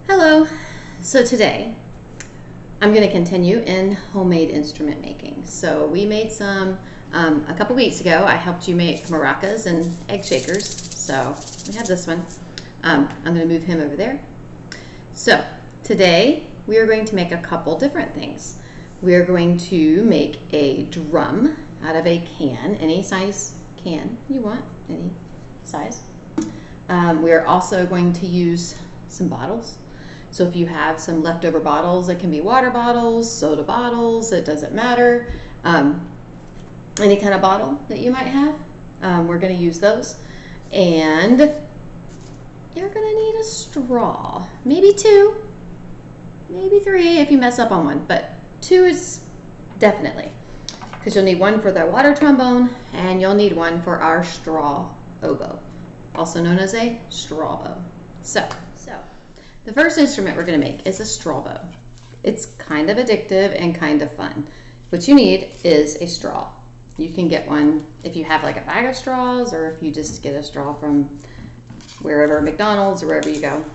Hello. So today I'm going to continue in homemade instrument making. So we made some a couple weeks ago. I helped you make maracas and egg shakers. So we have this one. I'm going to move him over there. So today we are going to make a couple different things. We are going to make a drum out of a can, any size can you want, any size. We are also going to use some bottles. So if you have some leftover bottles, it can be water bottles, soda bottles, it doesn't matter. Any kind of bottle that you might have, we're going to use those. And you're going to need a straw, maybe two, maybe three if you mess up on one, but two is definitely, because you'll need one for the water trombone and you'll need one for our straw oboe, also known as a straw bow. So the first instrument we're going to make is a straw bow. It's kind of addictive and kind of fun. What you need is a straw. You can get one if you have like a bag of straws, or if you just get a straw from wherever, McDonald's or wherever you go.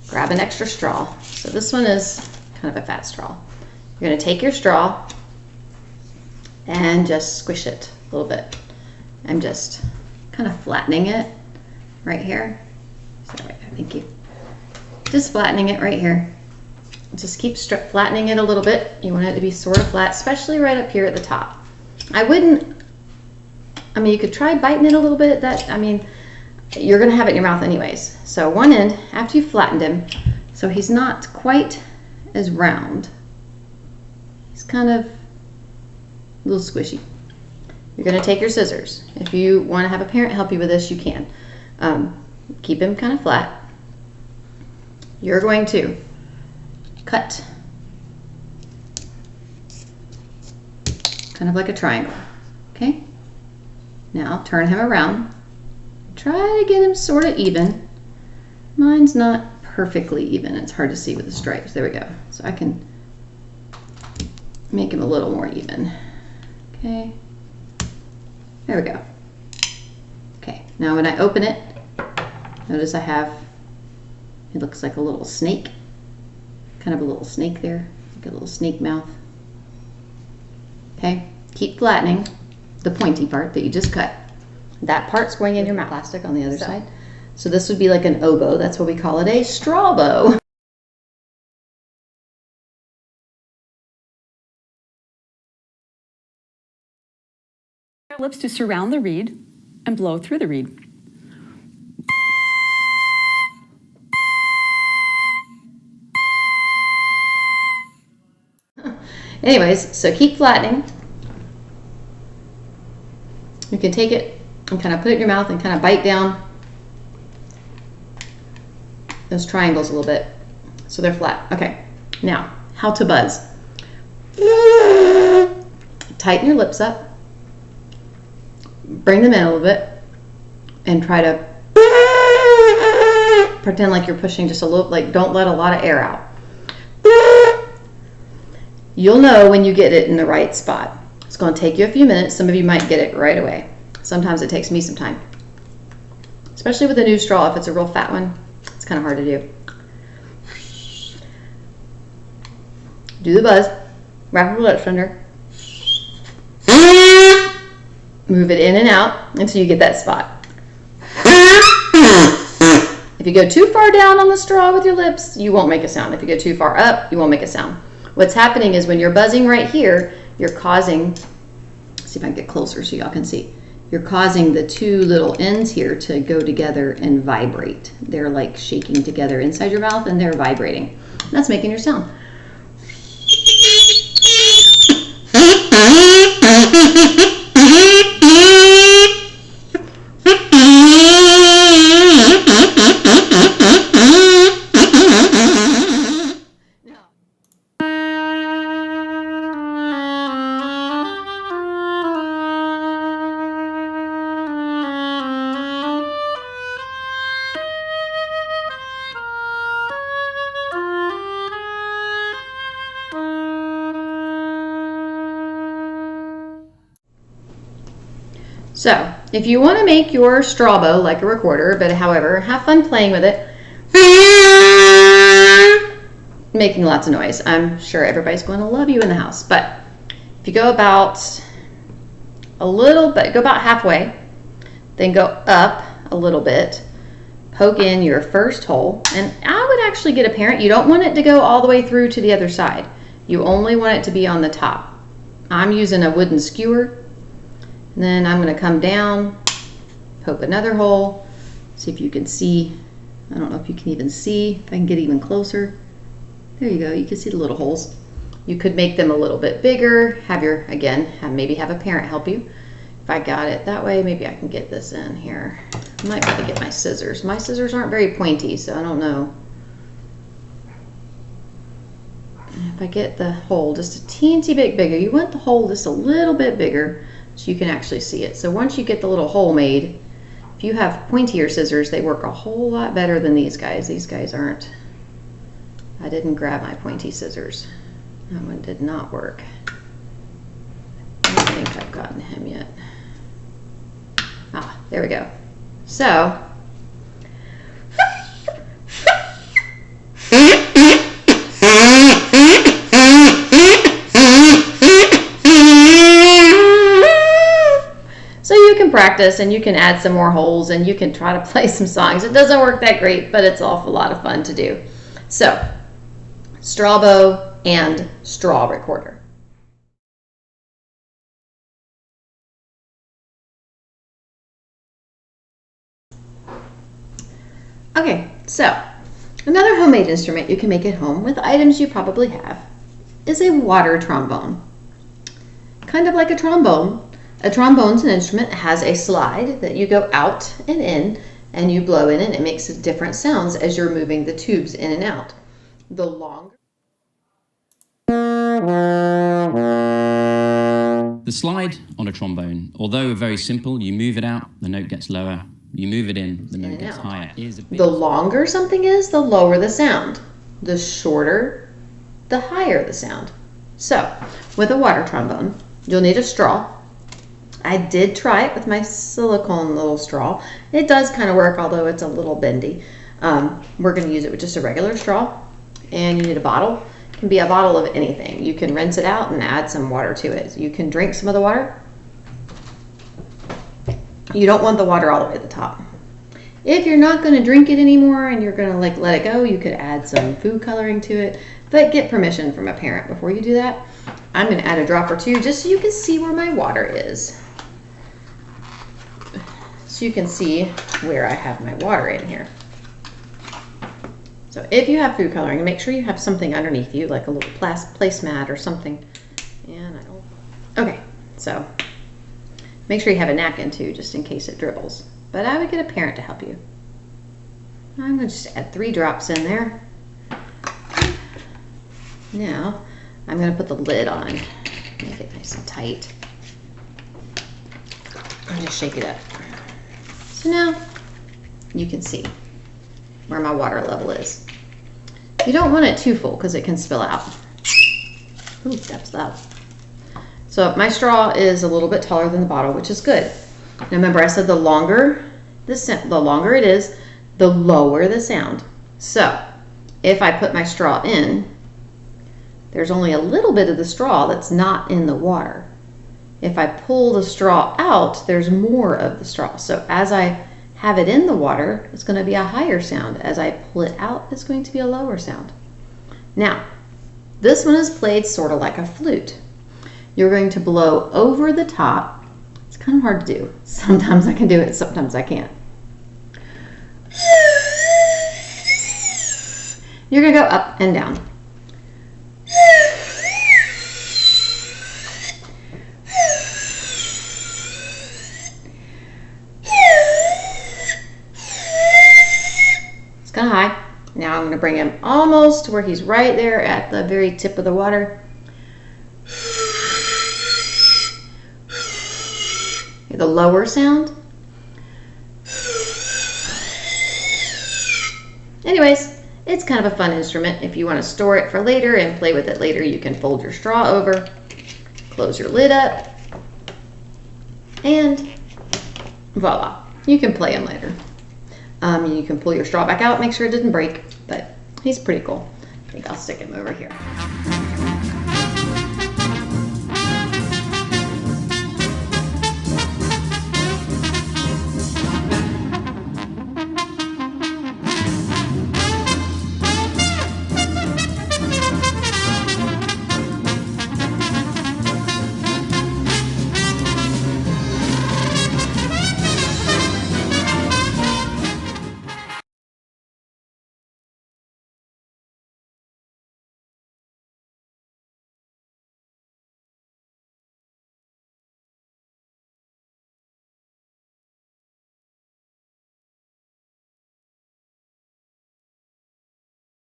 Grab an extra straw. So this one is kind of a fat straw. You're going to take your straw and just squish it a little bit. I'm just kind of flattening it right here. Sorry, thank you. Just flattening it right here. Just keep flattening it a little bit. You want it to be sort of flat, especially right up here at the top. You could try biting it a little bit. You're gonna have it in your mouth anyways. So one end, after you've flattened him, so he's not quite as round. He's kind of a little squishy. You're gonna take your scissors. If you wanna have a parent help you with this, you can. Keep him kind of flat. You're going to cut kind of like a triangle, okay? Now turn him around. Try to get him sort of even. Mine's not perfectly even. It's hard to see with the stripes. There we go. So I can make him a little more even. Okay. There we go. Okay, now when I open it, notice I have, it looks like a little snake, kind of a little snake there, like a little snake mouth. Okay, keep flattening the pointy part that you just cut. That part's going in your mouth. Plastic on the other side. So this would be like an oboe. That's what we call it, a straw bow. Lips to surround the reed and blow through the reed. Anyways, so keep flattening. You can take it and kind of put it in your mouth and kind of bite down those triangles a little bit so they're flat. Okay, now how to buzz. Tighten your lips up, bring them in a little bit, and try to pretend like you're pushing just a little, like don't let a lot of air out. You'll know when you get it in the right spot. It's going to take you a few minutes. Some of you might get it right away. Sometimes it takes me some time. Especially with a new straw, if it's a real fat one, it's kind of hard to do. Do the buzz. Wrap your lips under. Move it in and out until you get that spot. If you go too far down on the straw with your lips, you won't make a sound. If you go too far up, you won't make a sound. What's happening is when you're buzzing right here, you're causing, see if I can get closer so y'all can see. You're causing the two little ends here to go together and vibrate. They're like shaking together inside your mouth and they're vibrating. That's making your sound. So, if you want to make your straw bow like a recorder, but however, have fun playing with it. making lots of noise. I'm sure everybody's going to love you in the house. But if you go about a little bit, go about halfway, then go up a little bit, poke in your first hole, and I would actually get a parent. You don't want it to go all the way through to the other side. You only want it to be on the top. I'm using a wooden skewer. And then I'm going to come down, poke another hole, see if you can see. I don't know if you can even see, if I can get even closer. There you go, you can see the little holes. You could make them a little bit bigger, maybe have a parent help you. If I got it that way, maybe I can get this in here. I might have to get my scissors. My scissors aren't very pointy, so I don't know. If I get the hole just a teensy bit bigger, you want the hole just a little bit bigger so you can actually see it. So once you get the little hole made, if you have pointier scissors, they work a whole lot better than these guys. These guys aren't. I didn't grab my pointy scissors. That one did not work. I don't think I've gotten him yet. Ah, there we go. So, you can practice and you can add some more holes and you can try to play some songs. It doesn't work that great, but it's an awful lot of fun to do. So, straw bow and straw recorder. Okay, so another homemade instrument you can make at home with items you probably have is a water trombone. Kind of like a trombone. A trombone's an instrument that has a slide that you go out and in and you blow in and it makes different sounds as you're moving the tubes in and out. The longer the slide on a trombone, although very simple, you move it out, the note gets lower. You move it in, the note gets higher. The longer something is, the lower the sound. The shorter, the higher the sound. So, with a water trombone, you'll need a straw. I did try it with my silicone little straw. It does kind of work, although it's a little bendy. We're going to use it with just a regular straw. And you need a bottle. It can be a bottle of anything. You can rinse it out and add some water to it. You can drink some of the water. You don't want the water all the way to the top. If you're not going to drink it anymore and you're going to let it go, you could add some food coloring to it, but get permission from a parent before you do that. I'm going to add a drop or two just so you can see where my water is. So you can see where I have my water in here. So if you have food coloring, make sure you have something underneath you, like a little placemat or something. And I don't. Okay, so make sure you have a napkin too, just in case it dribbles. But I would get a parent to help you. I'm going to just add 3 drops in there. Now, I'm going to put the lid on. Make it nice and tight. I'm going to shake it up. So now, you can see where my water level is. You don't want it too full because it can spill out. Ooh, that's loud. So my straw is a little bit taller than the bottle, which is good. Now remember, I said the longer it is, the lower the sound. So if I put my straw in, there's only a little bit of the straw that's not in the water. If I pull the straw out, there's more of the straw. So as I have it in the water, it's going to be a higher sound. As I pull it out, it's going to be a lower sound. Now, this one is played sort of like a flute. You're going to blow over the top. It's kind of hard to do. Sometimes I can do it, sometimes I can't. You're going to go up and down. It's kind of high. Now I'm going to bring him almost to where he's right there at the very tip of the water. The lower sound. Anyways, it's kind of a fun instrument. If you want to store it for later and play with it later, you can fold your straw over, close your lid up, and voila, you can play him later. You can pull your straw back out, make sure it didn't break, but he's pretty cool. think I'll stick him over here.